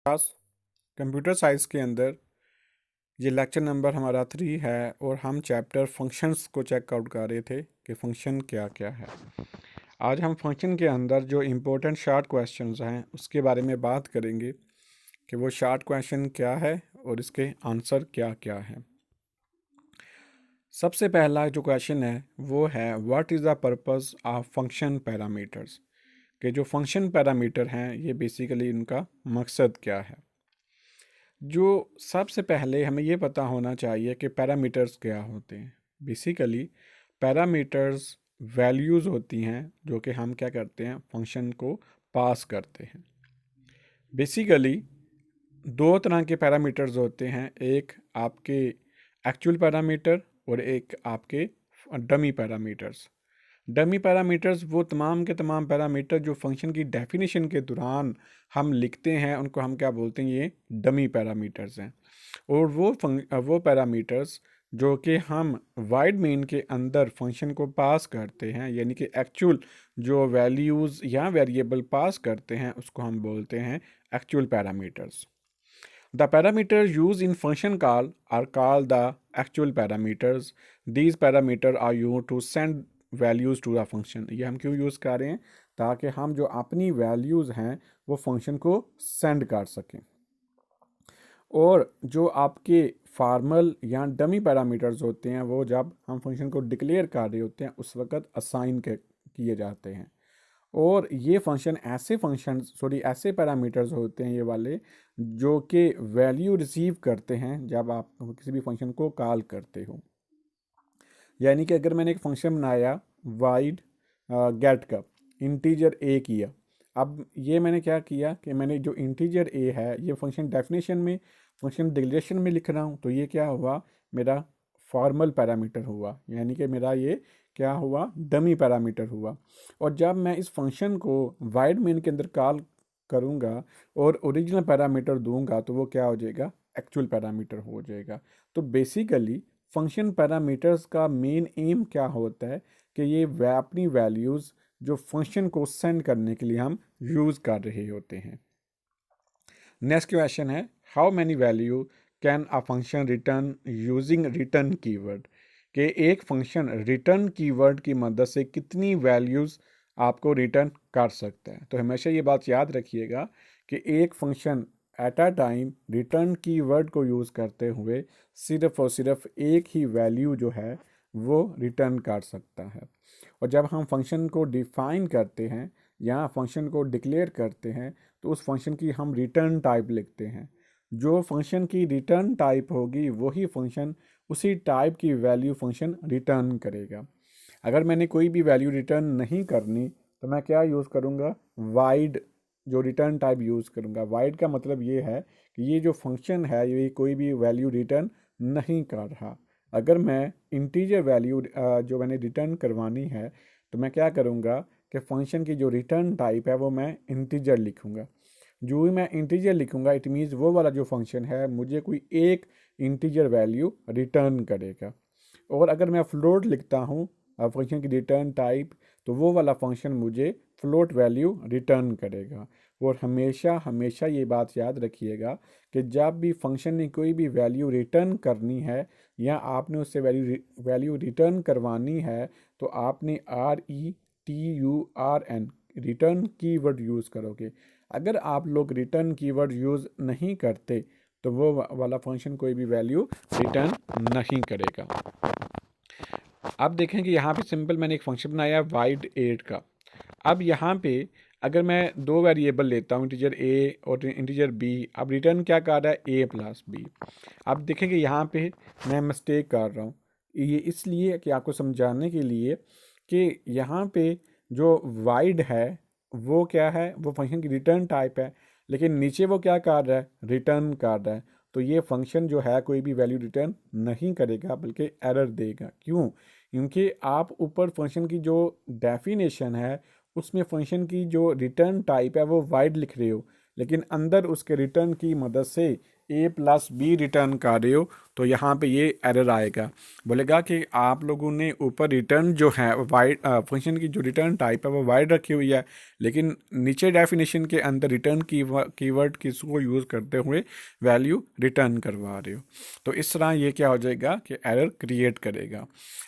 Class computer science के अंदर ये लेक्चर नंबर हमारा 3 है और हम चैप्टर फंक्शंस को चेकआउट कर रहे थे कि फंक्शन क्या क्या है। आज हम फंक्शन के अंदर जो इम्पोर्टेंट शॉर्ट क्वेश्चंस हैं उसके बारे में बात करेंगे कि वो शॉर्ट क्वेश्चन क्या है और इसके आंसर क्या क्या है। सबसे पहला जो क्वेश्चन है वो है what is the purpose of function parameters, कि जो फंक्शन पैरामीटर हैं ये बेसिकली उनका मकसद क्या है। जो सबसे पहले हमें ये पता होना चाहिए कि पैरामीटर्स क्या होते हैं। बेसिकली पैरामीटर्स वैल्यूज़ होती हैं जो कि हम क्या करते हैं, फंक्शन को पास करते हैं। बेसिकली दो तरह के पैरामीटर्स होते हैं, एक आपके एक्चुअल पैरामीटर और एक आपके डमी पैरामीटर्स। डमी पैरामीटर्स वो तमाम के तमाम पैरामीटर जो फंक्शन की डेफिनेशन के दौरान हम लिखते हैं उनको हम क्या बोलते हैं, ये डमी पैरामीटर्स हैं। और वो पैरामीटर्स जो कि हम वाइड मेन के अंदर फंक्शन को पास करते हैं, यानी कि एक्चुअल जो वैल्यूज़ या वेरिएबल पास करते हैं उसको हम बोलते हैं actual parameters. The parameters used in function call are called the actual parameters. These parameters are used to send values to the function. ये हम क्यों यूज़ कर रहे हैं, ताकि हम जो अपनी वैल्यूज़ हैं वो फंक्शन को सेंड कर सकें। और जो आपके फॉर्मल या डमी पैरामीटर्स होते हैं वो जब हम फंक्शन को डिक्लेयर कर रहे होते हैं उस वक्त असाइन किए जाते हैं। और ये ऐसे पैरामीटर्स होते हैं ये वाले जो कि वैल्यू रिसीव करते हैं जब आप किसी भी फंक्शन को कॉल करते हो। यानी कि अगर मैंने एक फंक्शन बनाया वाइड गेट का, इंटीजर ए किया, अब ये मैंने क्या किया कि मैंने जो इंटीजर ए है ये फंक्शन डेफिनेशन में, फंक्शन डिक्लेरेशन में लिख रहा हूँ, तो ये क्या हुआ, मेरा फॉर्मल पैरामीटर हुआ, यानी कि मेरा ये क्या हुआ, डमी पैरामीटर हुआ। और जब मैं इस फंक्शन को वाइड मेन के अंदर कॉल करूँगा और ओरिजिनल पैरामीटर दूंगा तो वो क्या हो जाएगा, एक्चुअल पैरामीटर हो जाएगा। तो बेसिकली फंक्शन पैरामीटर्स का मेन एम क्या होता है कि ये अपनी वैल्यूज़ जो फंक्शन को सेंड करने के लिए हम यूज़ कर रहे होते हैं। नेक्स्ट क्वेश्चन है how many value can a function return using return keyword, कि एक फंक्शन रिटर्न कीवर्ड की मदद से कितनी वैल्यूज़ आपको रिटर्न कर सकता है। तो हमेशा ये बात याद रखिएगा कि एक function at a time return keyword को यूज़ करते हुए सिर्फ और सिर्फ एक ही वैल्यू जो है वो रिटर्न कर सकता है। और जब हम फंक्शन को डिफाइन करते हैं या फंक्शन को डिक्लेयर करते हैं तो उस फंक्शन की हम रिटर्न टाइप लिखते हैं। जो फंक्शन की रिटर्न टाइप होगी वही फंक्शन उसी टाइप की वैल्यू फंक्शन रिटर्न करेगा। अगर मैंने कोई भी वैल्यू रिटर्न नहीं करनी तो मैं क्या यूज़ करूँगा, वाइड जो रिटर्न टाइप यूज़ करूँगा। वाइड का मतलब ये है कि ये जो फंक्शन है ये कोई भी वैल्यू रिटर्न नहीं कर रहा। अगर मैं इंटीजर वैल्यू जो मैंने रिटर्न करवानी है तो मैं क्या करूँगा कि फंक्शन की जो रिटर्न टाइप है वो मैं इंटीजर लिखूँगा। जो ही मैं इंटीजर लिखूँगा इट मीन्स वो वाला जो फंक्शन है मुझे कोई एक इंटीजर वैल्यू रिटर्न करेगा। और अगर मैं फ्लोट लिखता हूँ फंक्शन की रिटर्न टाइप, तो वो वाला फंक्शन मुझे फ्लोट वैल्यू रिटर्न करेगा। और हमेशा हमेशा ये बात याद रखिएगा कि जब भी फंक्शन ने कोई भी वैल्यू रिटर्न करनी है या आपने उससे वैल्यू रिटर्न करवानी है तो आपने RETURN रिटर्न कीवर्ड यूज़ करोगे। अगर आप लोग रिटर्न कीवर्ड यूज़ नहीं करते तो वो वाला फंक्शन कोई भी वैल्यू रिटर्न नहीं करेगा। अब देखें कि यहाँ पे सिंपल मैंने एक फंक्शन बनाया वाइड 8 का। अब यहाँ पे अगर मैं दो वेरिएबल लेता हूँ, इंटीजर ए और इंटीजर बी, अब रिटर्न क्या कर रहा है, A+B। अब देखें कि यहाँ पे मैं मिस्टेक कर रहा हूँ, ये इसलिए कि आपको समझाने के लिए कि यहाँ पे जो वाइड है वो क्या है, वो फंक्शन की रिटर्न टाइप है, लेकिन नीचे वो क्या कर रहा है, रिटर्न कर रहा है। तो ये फंक्शन जो है कोई भी वैल्यू रिटर्न नहीं करेगा बल्कि एरर देगा। क्यों? क्योंकि आप ऊपर फंक्शन की जो डेफिनेशन है उसमें फंक्शन की जो रिटर्न टाइप है वो वाइड लिख रहे हो, लेकिन अंदर उसके रिटर्न की मदद से ए प्लस बी रिटर्न कर रहे हो तो यहाँ पे ये एरर आएगा, बोलेगा कि आप लोगों ने ऊपर रिटर्न जो है वाइड फंक्शन की जो रिटर्न टाइप है वो वाइड रखी हुई है, लेकिन नीचे डेफिनेशन के अंदर रिटर्न कीवर्ड किसको यूज़ करते हुए वैल्यू रिटर्न करवा रहे हो। तो इस तरह ये क्या हो जाएगा कि एरर क्रिएट करेगा।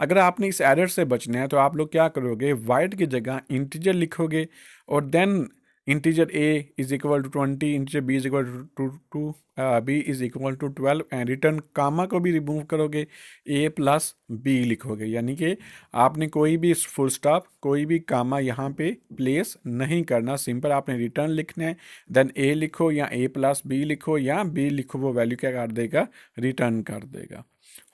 अगर आपने इस एरर से बचना है तो आप लोग क्या करोगे, वाइड की जगह इंटीजर लिखोगे और then integer a is equal to 20, integer b is equal to b is equal to 12 and return comma को भी रिमूव करोगे, a प्लस b लिखोगे, यानी कि आपने कोई भी फुल स्टॉप कोई भी कामा यहाँ पे प्लेस नहीं करना, सिंपल आपने रिटर्न लिखना है, देन a लिखो या a प्लस b लिखो या b लिखो, वो वैल्यू क्या कर देगा, रिटर्न कर देगा।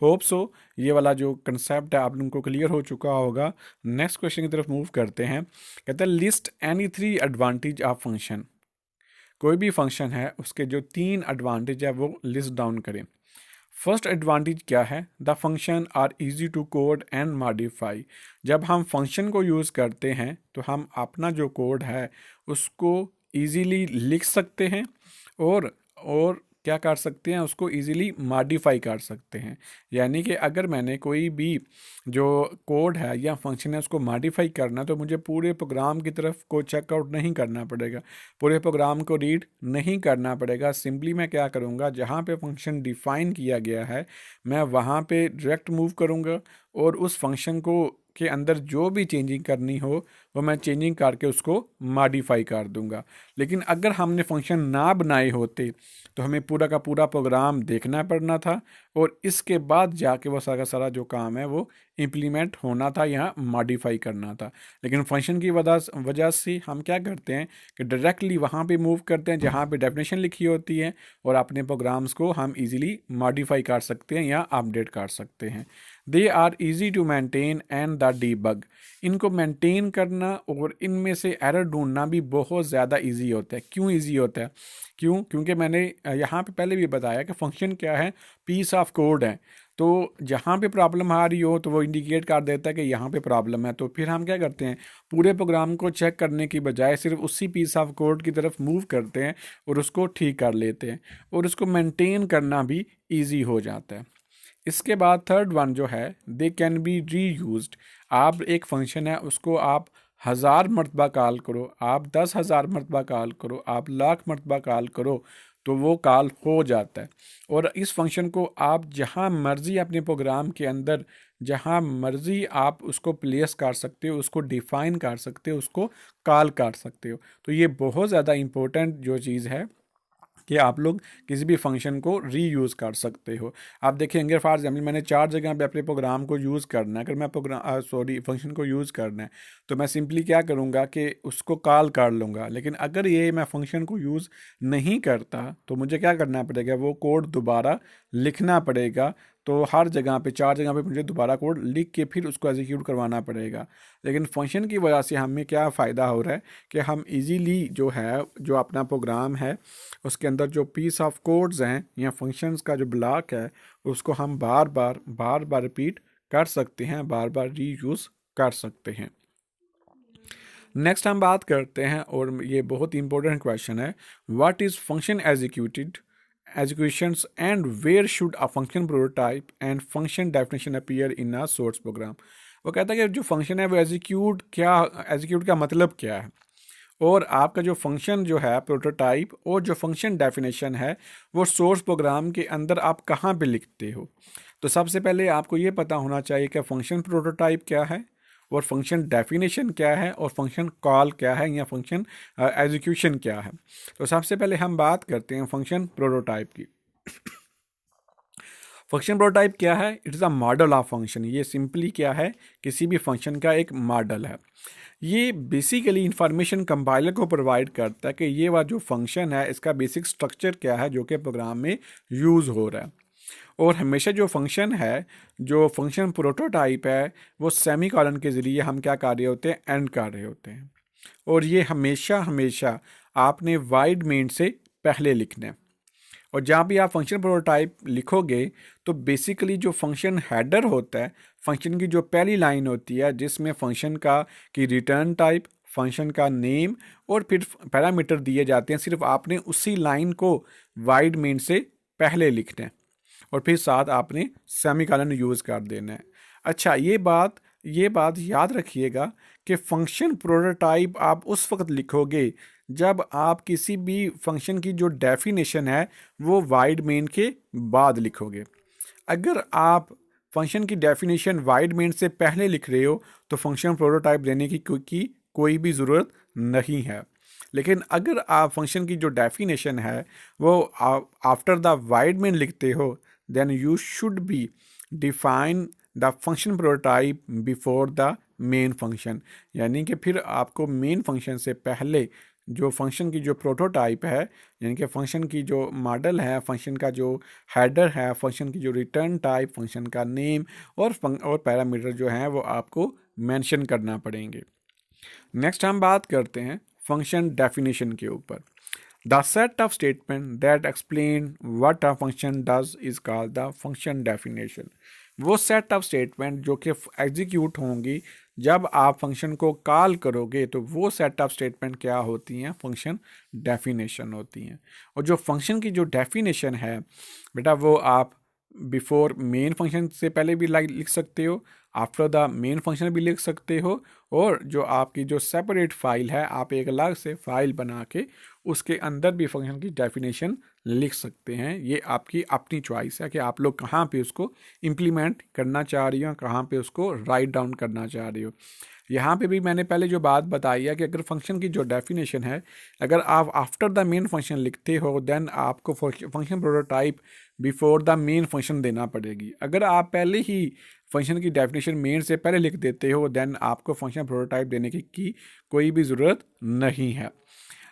होप सो ये वाला जो कंसेप्ट है आप लोगों को क्लियर हो चुका होगा। नेक्स्ट क्वेश्चन की तरफ मूव करते हैं। कहते हैं list any 3 advantage of function. कोई भी फंक्शन है उसके जो 3 एडवांटेज है वो लिस्ट डाउन करें। फर्स्ट एडवांटेज क्या है, the function are easy to code and modify. जब हम फंक्शन को यूज़ करते हैं तो हम अपना जो कोड है उसको ईजीली लिख सकते हैं और क्या कर सकते हैं, उसको इजीली मॉडिफाई कर सकते हैं। यानी कि अगर मैंने कोई भी जो कोड है या फंक्शन है उसको मॉडिफाई करना तो मुझे पूरे प्रोग्राम की तरफ को चेकआउट नहीं करना पड़ेगा, पूरे प्रोग्राम को रीड नहीं करना पड़ेगा। सिंपली मैं क्या करूँगा, जहाँ पे फंक्शन डिफ़ाइन किया गया है मैं वहाँ पे डायरेक्ट मूव करूँगा और उस फंक्शन को के अंदर जो भी चेंजिंग करनी हो वो मैं चेंजिंग करके उसको मॉडिफाई कर दूंगा। लेकिन अगर हमने फंक्शन ना बनाए होते तो हमें पूरा का पूरा प्रोग्राम देखना पड़ना था और इसके बाद जाके वो सारा सारा जो काम है वो इम्प्लीमेंट होना था या मॉडिफाई करना था। लेकिन फंक्शन की वजह से हम क्या करते हैं कि डायरेक्टली वहाँ पे मूव करते हैं जहाँ पे डेफिनेशन लिखी होती है और अपने प्रोग्राम्स को हम इजीली मॉडिफाई कर सकते हैं या अपडेट कर सकते हैं। They are easy to maintain and the debug. इनको मेंटेन करना और इनमें से एरर ढूंढना भी बहुत ज़्यादा इजी होता है। क्यों इजी होता है, क्योंकि मैंने यहाँ पे पहले भी बताया कि फंक्शन क्या है, पीस ऑफ कोड है। तो जहाँ पे प्रॉब्लम आ रही हो तो वो इंडिकेट कर देता है कि यहाँ पे प्रॉब्लम है। तो फिर हम क्या करते हैं, पूरे प्रोग्राम को चेक करने की बजाय सिर्फ उसी पीस ऑफ कोड की तरफ मूव करते हैं और उसको ठीक कर लेते हैं और उसको मेंटेन करना भी ईजी हो जाता है। इसके बाद थर्ड वन जो है, दे कैन बी री यूज्ड। आप एक फंक्शन है उसको आप 1000 मरतबा कॉल करो, आप 10,000 मरतबा कॉल करो, आप लाख मरतबा कॉल करो तो वो कॉल हो जाता है। और इस फंक्शन को आप जहाँ मर्ज़ी अपने प्रोग्राम के अंदर जहाँ मर्ज़ी आप उसको प्लेस कर सकते हो, उसको डिफ़ाइन कर सकते हो, उसको कॉल कर सकते हो। तो ये बहुत ज़्यादा इम्पोर्टेंट जो चीज़ है कि आप लोग किसी भी फंक्शन को रीयूज़ कर सकते हो। आप देखेंगे फॉर एग्जाम्पल मैंने 4 जगह पे अपने प्रोग्राम को यूज़ करना है, अगर मैं फंक्शन को यूज़ करना है तो मैं सिंपली क्या करूँगा कि उसको कॉल कर लूँगा। लेकिन अगर ये मैं फंक्शन को यूज़ नहीं करता तो मुझे क्या करना पड़ेगा, वो कोड दोबारा लिखना पड़ेगा। तो हर जगह पे 4 जगह पे मुझे दोबारा कोड लिख के फिर उसको एग्जीक्यूट करवाना पड़ेगा। लेकिन फंक्शन की वजह से हमें क्या फ़ायदा हो रहा है कि हम इजीली जो है जो अपना प्रोग्राम है उसके अंदर जो पीस ऑफ कोड्स हैं या फंक्शंस का जो ब्लॉक है उसको हम बार बार रिपीट कर सकते हैं, बार बार रीयूज़ कर सकते हैं। नेक्स्ट हम बात करते हैं और ये बहुत इंपॉर्टेंट क्वेश्चन है, what is function executions and where should a function prototype and function definition appear in a source program। वो कहता है कि जो फंक्शन है वो एग्जीक्यूट का मतलब क्या है और आपका जो फंक्शन जो है प्रोटोटाइप और जो फंक्शन डेफिनेशन है वो सोर्स प्रोग्राम के अंदर आप कहाँ पे लिखते हो। तो सबसे पहले आपको ये पता होना चाहिए कि फंक्शन प्रोटोटाइप क्या है और फंक्शन डेफिनेशन क्या है और फंक्शन कॉल क्या है या फंक्शन एग्जीक्यूशन क्या है। तो सबसे पहले हम बात करते हैं फंक्शन प्रोटोटाइप की। फंक्शन प्रोटोटाइप क्या है, it is a model of function. ये सिंपली क्या है, किसी भी फंक्शन का एक मॉडल है। ये बेसिकली इंफॉर्मेशन कंपाइलर को प्रोवाइड करता है कि ये वाला जो फंक्शन है इसका बेसिक स्ट्रक्चर क्या है जो कि प्रोग्राम में यूज़ हो रहा है। और हमेशा जो फंक्शन है, जो फंक्शन प्रोटोटाइप है, वो सेमी कॉलन के ज़रिए हम क्या कर रहे होते हैं, एंड कर रहे होते हैं। और ये हमेशा आपने वाइड मेन से पहले लिखना है। और जहाँ भी आप फंक्शन प्रोटोटाइप लिखोगे तो बेसिकली जो फंक्शन हेडर होता है, फंक्शन की जो पहली लाइन होती है जिसमें फंक्शन की रिटर्न टाइप, फंक्शन का नेम और फिर पैरामीटर दिए जाते हैं, सिर्फ आपने उसी लाइन को वाइड मेन से पहले लिखना है और फिर साथ आपने सेमीकोलन यूज़ कर देना है। अच्छा, ये बात याद रखिएगा कि फंक्शन प्रोटोटाइप आप उस वक्त लिखोगे जब आप किसी भी फंक्शन की जो डेफिनेशन है वो वाइड मेन के बाद लिखोगे। अगर आप फंक्शन की डेफिनेशन वाइड मेन से पहले लिख रहे हो तो फंक्शन प्रोटोटाइप देने की कोई भी ज़रूरत नहीं है। लेकिन अगर आप फंक्शन की जो डेफिनेशन है वो आफ्टर द वाइड मेन लिखते हो, then you should be define the function prototype before the main function. यानी कि फिर आपको मेन फंक्शन से पहले जो फंक्शन की जो प्रोटोटाइप है, यानी कि फंक्शन की जो मॉडल है, फंक्शन का जो हेडर है, फंक्शन की जो रिटर्न टाइप, फंक्शन का नेम और पैरामीटर जो हैं वो आपको मेंशन करना पड़ेंगे। नेक्स्ट हम बात करते हैं फंक्शन डेफिनेशन के ऊपर। The set of statement that explain what a function does is called the function definition. वो सेट ऑफ स्टेटमेंट जो कि एग्जीक्यूट होंगी जब आप फंक्शन को कॉल करोगे, तो वो सेट ऑफ स्टेटमेंट क्या होती हैं? फंक्शन डेफिनेशन होती हैं। और जो फंक्शन की जो डेफिनेशन है बेटा, वो आप बिफोर मेन फंक्शन से पहले भी लिख सकते हो, आफ्टर द मेन फंक्शन भी लिख सकते हो, और जो आपकी जो सेपरेट फाइल है आप एक अलग से फाइल बना के उसके अंदर भी फंक्शन की डेफिनेशन लिख सकते हैं। ये आपकी अपनी चॉइस है कि आप लोग कहाँ पे उसको इम्प्लीमेंट करना चाह रही हो, कहाँ पे उसको राइट डाउन करना चाह रही हो। यहाँ पे भी मैंने पहले जो बात बताई है कि अगर फंक्शन की जो डेफिनेशन है, अगर आप आफ्टर द मेन फंक्शन लिखते हो देन आपको function prototype before the main function देना पड़ेगी। अगर आप पहले ही फंक्शन की डेफिनेशन मेन से पहले लिख देते हो देन आपको फंक्शन प्रोटोटाइप देने की कोई भी ज़रूरत नहीं है।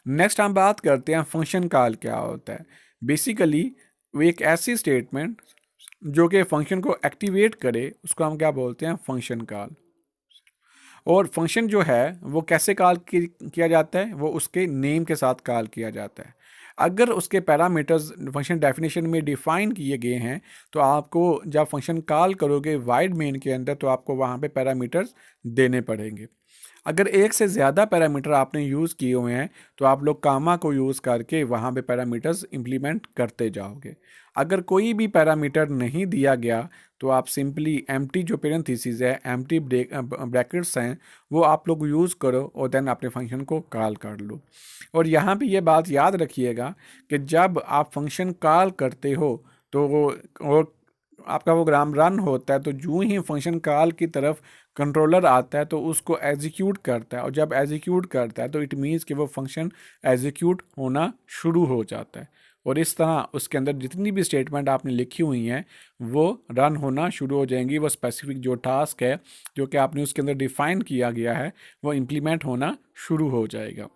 नेक्स्ट हम बात करते हैं फंक्शन कॉल क्या होता है। बेसिकली वो एक ऐसी स्टेटमेंट जो कि फंक्शन को एक्टिवेट करे, उसको हम क्या बोलते हैं? Function call. और फंक्शन जो है वो कैसे कॉल किया जाता है? वो उसके नेम के साथ कॉल किया जाता है। अगर उसके पैरामीटर्स फंक्शन डेफिनेशन में डिफाइन किए गए हैं तो आपको जब फंक्शन कॉल करोगे वाइड मेन के अंदर तो आपको वहाँ पे पैरामीटर्स देने पड़ेंगे। अगर एक से ज़्यादा पैरामीटर आपने यूज़ किए हुए हैं तो आप लोग कामा को यूज़ करके वहाँ पे पैरामीटर्स इंप्लीमेंट करते जाओगे। अगर कोई भी पैरामीटर नहीं दिया गया तो आप सिंपली एम्प्टी जो पेरेंथीसिस है, एम्प्टी ब्रैकेट्स हैं, वो आप लोग यूज़ करो और देन अपने फंक्शन को कॉल कर लो। और यहाँ पे ये बात याद रखिएगा कि जब आप फंक्शन कॉल करते हो तो वो आपका वो प्रोग्राम रन होता है, तो जो ही फंक्शन कॉल की तरफ कंट्रोलर आता है तो उसको एग्जीक्यूट करता है, और जब एग्जीक्यूट करता है तो इट मीन्स कि वो फंक्शन एग्जीक्यूट होना शुरू हो जाता है। और इस तरह उसके अंदर जितनी भी स्टेटमेंट आपने लिखी हुई हैं वो रन होना शुरू हो जाएंगी। वो स्पेसिफिक जो टास्क है जो कि आपने उसके अंदर डिफाइन किया गया है वो इम्प्लीमेंट होना शुरू हो जाएगा।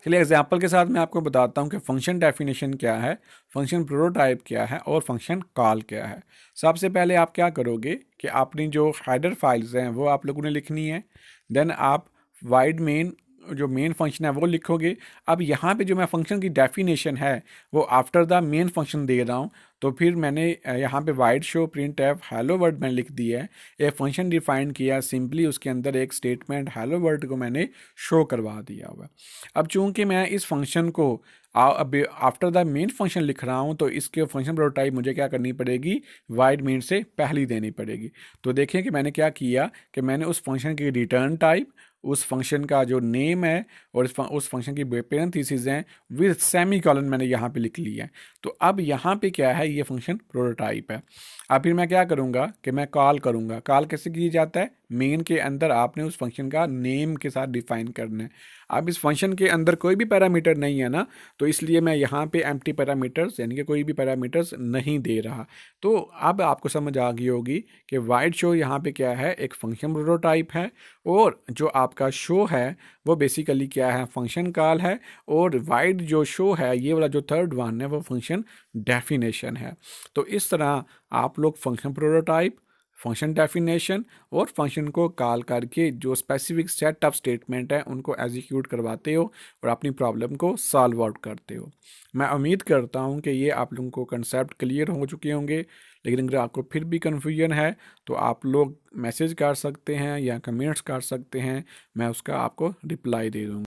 चलिए एग्जाम्पल के साथ मैं आपको बताता हूँ कि फंक्शन डेफिनेशन क्या है, फंक्शन प्रोटोटाइप क्या है और फंक्शन कॉल क्या है। सबसे पहले आप क्या करोगे कि अपनी जो हेडर फाइल्स हैं वो आप लोगों ने लिखनी है। देन आप वाइड मेन जो मेन फंक्शन है वो लिखोगे। अब यहाँ पे जो मैं फंक्शन की डेफिनेशन है वो आफ्टर द मेन फंक्शन दे रहा हूँ, तो फिर मैंने यहाँ पे wide show print F hello word मैंने लिख दिया है, एक फंक्शन डिफाइन किया, सिंपली उसके अंदर एक स्टेटमेंट हेलो वर्ड को मैंने शो करवा दिया हुआ। अब चूंकि मैं इस फंक्शन को आफ्टर द मेन फंक्शन लिख रहा हूँ तो इसके फंक्शन प्रोटोटाइप मुझे क्या करनी पड़ेगी? वाइड मेन से पहली देनी पड़ेगी। तो देखिए कि मैंने क्या किया कि मैंने उस फंक्शन की रिटर्न टाइप, उस फंक्शन का जो नेम है और उस फंक्शन की पेरेंथीसिस हैं विद सेमी कॉलन मैंने यहाँ पे लिख लिया है। तो अब यहाँ पे क्या है? ये फंक्शन प्रोटोटाइप है। अब फिर मैं क्या करूँगा कि मैं कॉल करूँगा। कॉल कैसे किया जाता है? मेन के अंदर आपने उस फंक्शन का नेम के साथ डिफाइन करना है। अब इस फंक्शन के अंदर कोई भी पैरामीटर नहीं है ना, तो इसलिए मैं यहाँ पे एम्प्टी पैरामीटर्स यानी कि कोई भी पैरामीटर्स नहीं दे रहा। तो अब आपको समझ आ गई होगी कि वाइड शो यहाँ पे क्या है? एक फंक्शन प्रोटोटाइप है, और जो आपका शो है वो बेसिकली क्या है? फंक्शन कॉल है। और वाइड जो शो है, ये वाला जो थर्ड वन है, वो फंक्शन डेफिनेशन है। तो इस तरह आप लोग फंक्शन प्रोटोटाइप, फंक्शन डेफिनेशन और फंक्शन को कॉल करके जो स्पेसिफिक सेट ऑफ स्टेटमेंट है उनको एग्जीक्यूट करवाते हो और अपनी प्रॉब्लम को सॉल्व आउट करते हो। मैं उम्मीद करता हूँ कि ये आप लोगों को कंसेप्ट क्लियर हो चुके होंगे। लेकिन अगर आपको फिर भी कन्फ्यूजन है तो आप लोग मैसेज कर सकते हैं या कमेंट्स कर सकते हैं, मैं उसका आपको रिप्लाई दे दूँगा।